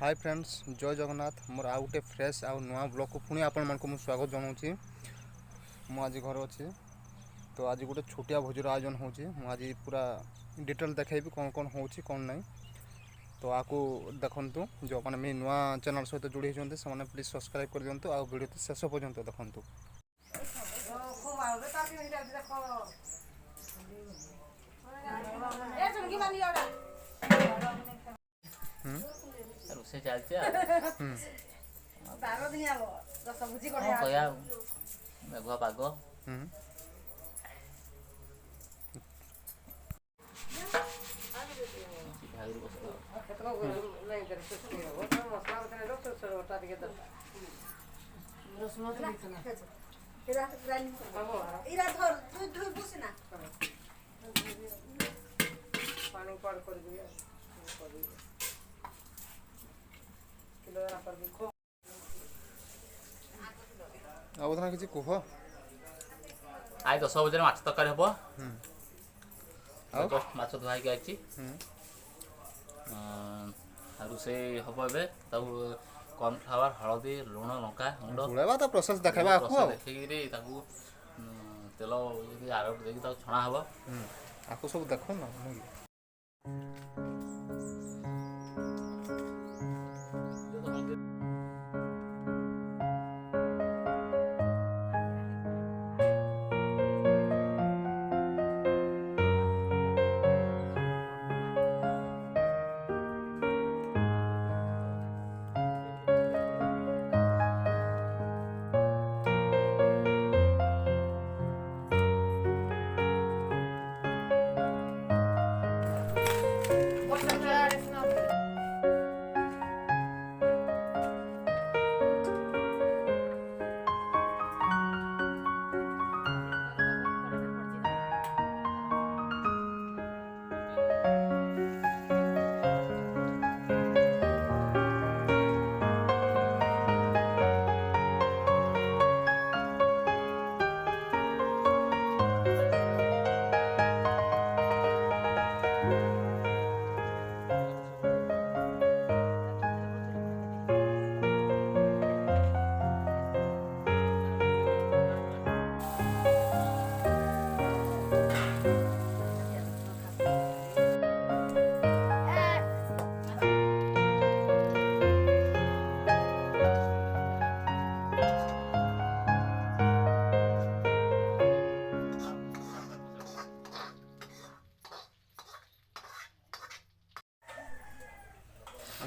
Hi friends जय जगन्नाथ मोर आउ गोटे फ्रेश आउ नुआ ब्लॉग को पुणी आपण मानक मु स्वागत जनाऊँगी। मु आज घर अच्छी तो आज गोटे छोटिया भोजर आयोजन होची। मु आज पूरा डिटेल देखेबी कौन कौन होची कौन नहीं। तो आपको देखंतु जो मैंने मेरे नुआ चैनल सहित जोड़ी होती से प्लीज सब्सक्राइब कर दिंतु आ वीडियो शेष पर्यंत देखंतु। ରୋଷେଇ ଚାଲିଛି ଆଉ କହିବା ମେଘୁଆ ପାଗ आउथना किसी कह ଆଇ 10 ବଜେରେ ମାଛ ତରକାରୀ ହବ। ମାଛ ଧୁଆ ହେଇକି ଆଇଛି। ରୋଷେଇ ହବ ଏବେ ତାକୁ କର୍ଣ୍ଣଫ୍ଲାୱାର ହଳଦୀ ଲୁଣ ଲଙ୍କା ଗୁଣ୍ଡ ଗୁଳେଇବା ତା ପ୍ରୋସେସ ଦେଖେଇବା ଆକୁ ଆଉ ଦେଖିକିରି ତାକୁ ତେଲ ଆଳୁ ଦେଇକି ତାକୁ ଛଣା ହବ। ଆକୁ ସବୁ ଦେଖ ନା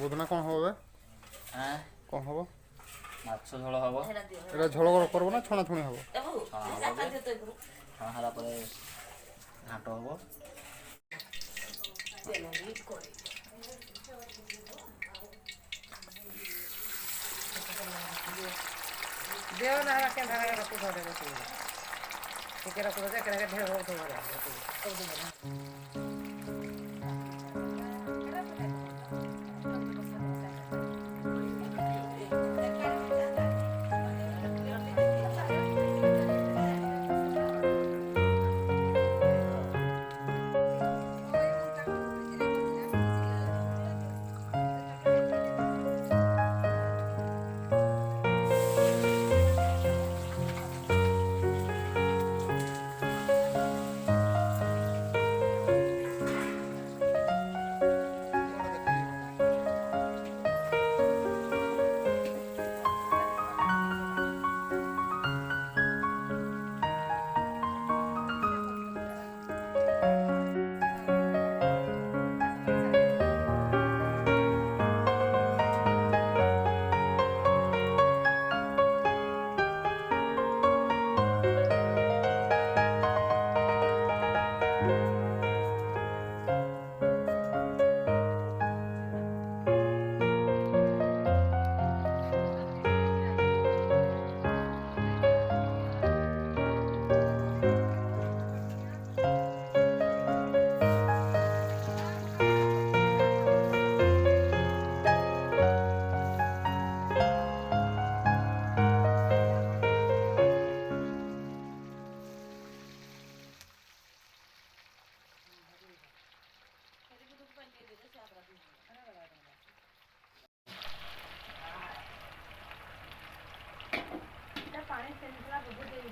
बुधना कौन हम कौन हम ମାଛ ଝୋଳ ହବ। এটা ঝোল করবো না ছଣା ছুনি হব? ଛଣା ହେଲା ପରେ ଘାଣ୍ଟ ହବ।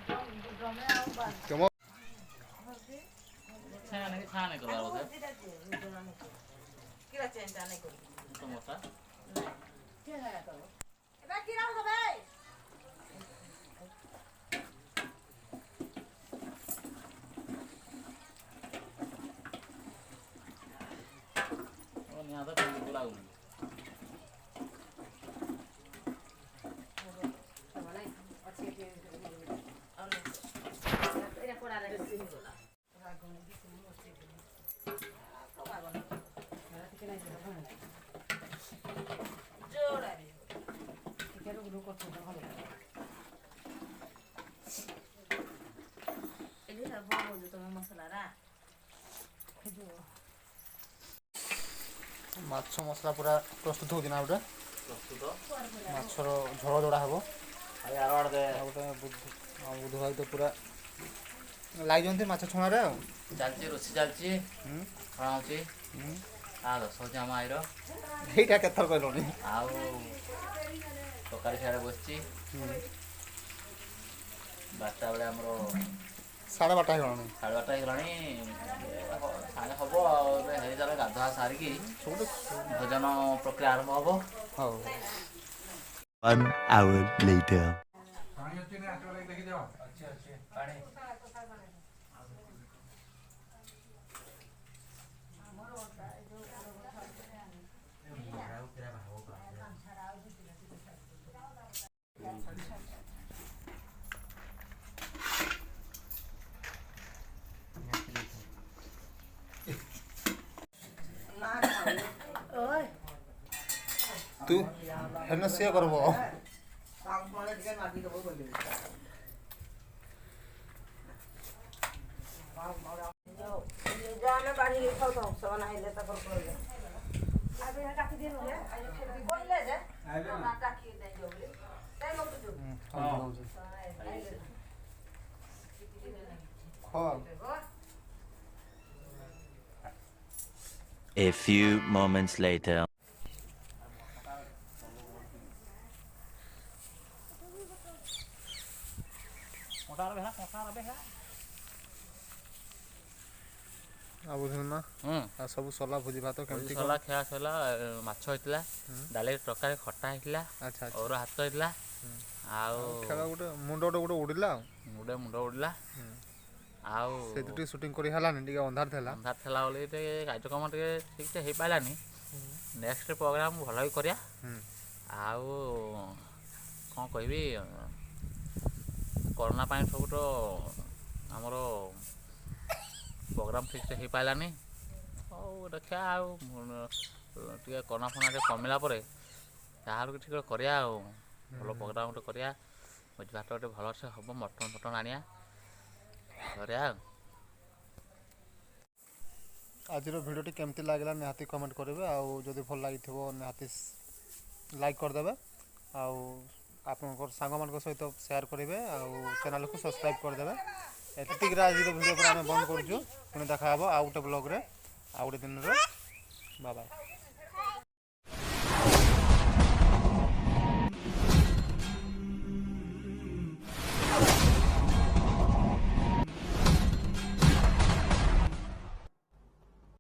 ତୁମ ଛାନେ କଲା ବୋଧେ ଟମାଟା ନିହାତ ଟମାଟୋ ଲାଗୁନି ମାଛ ମସଲା ପୁରା ପ୍ରସ୍ତୁତ ହେଉଛି ନା ଗୋଟେ ପ୍ରସ୍ତୁତ ମାଛର ଝୋଳ ଯୋଡ଼ା ହେବ ଆଉ ଆର ଆଡ଼େ ଆଉ ଗୋଟେ ବୁଧ ଭାଇ ତ ପୁରା ଲାଗିଛନ୍ତି ମାଛ ଛଣାରେ ଆଉ ଚାଲିଛି ରୋଷେଇ ଚାଲିଛି ହୁଁ କ'ଣ ହେଉଛି ଦଶ ହେଉଛି ଆମ ଆଈର ଏଇଟା କେତେଥର କହିଲଣି ଆଉ ତରକାରୀ ସିଆଡ଼େ ବସିଛି 12ଟା ବେଳେ ଆମର 12:30 ହେଇଗଲାଣି 12:30 ହେଇଗଲାଣି ସାଙ୍ଗେ ହେବ ଆଉ ଏବେ ହେଇଯାଏ ଗାଧୁଆ ସାରିକି ସବୁଠୁ ଭୋଜନ ପ୍ରକ୍ରିୟା ଆରମ୍ଭ ହେବ ହଉ 1 hour later. ତୁ ହେନ ସିଏ କରବ A few moments later. ଆଉ ବୁଝିଲୁ ନା ଆଉ ସବୁ ସରିଲା ଭୋଜି ଭାତ କେମିତି ସରିଲା ଖିଆ ସରିଲା ମାଛ ହେଇଥିଲା ଡାଲି ତରକାରୀ ଖଟା ହେଇଥିଲା ଆଚ୍ଛା ଅରୁଆ ହାତ ହେଇଥିଲା ଆଉ ଖେଳ ଗୋଟେ ମୁଣ୍ଡ ଗୋଟେ ଉଡ଼ିଲା ଆଉ ଗୋଟେ ମୁଣ୍ଡ ଉଡ଼ିଲା ଆଉ ସେଇଠୁ ଟିକେ ସୁଟିଂ କରି ହେଲାନି ଟିକେ ଅନ୍ଧାର ଥିଲା ଅନ୍ଧାର ଥିଲା ବୋଲି ଟିକେ କାର୍ଯ୍ୟକ୍ରମ ଟିକେ ଠିକ୍ସେ ହେଇପାରିଲାନି ନେକ୍ସଟ ପ୍ରୋଗ୍ରାମ୍ ଭଲ ବି କରିବା ଆଉ କ'ଣ କହିବି କରୋନା ପାଇଁ ସବୁ ତ ଆମର ପ୍ରୋଗ୍ରାମ୍ ଠିକ୍ସେ ହେଇପାରିଲାନି ହଉ ଦେଖିବା ଆଉ ଟିକେ କରୋନା ଫୋନା ଟିକେ କମିଲା ପରେ ଯାହାର କିଛି ଗୋଟେ କରିବା ଆଉ ଭଲ ପ୍ରୋଗ୍ରାମ୍ ଗୋଟେ କରିବା ଭୋଜି ଭାତ ଗୋଟେ ଭଲସେ ହେବ ମଟନ୍ ଫଟନ୍ ଆଣିବା କରିବା ଆଉ ଆଜିର ଭିଡ଼ିଓଟି କେମିତି ଲାଗିଲା ନିହାତି କମେଣ୍ଟ କରିବେ ଆଉ ଯଦି ଭଲ ଲାଗିଥିବ ନିହାତି ଲାଇକ୍ କରିଦେବେ ଆଉ ଆପଣଙ୍କର ସାଙ୍ଗମାନଙ୍କ ସହିତ ସେୟାର କରିବେ ଆଉ ଚ୍ୟାନେଲକୁ ସବସ୍କ୍ରାଇବ୍ କରିଦେବେ ଏତିକିରେ ଆଜିର ଭିଡ଼ିଓ ପୁରା ଆମେ ବନ୍ଦ କରୁଛୁ ପୁଣି ଦେଖା ହେବ ଆଉ ଗୋଟେ ବ୍ଲଗ୍ରେ ଆଉ ଗୋଟେ ଦିନରେ ବାଏ ବାଏ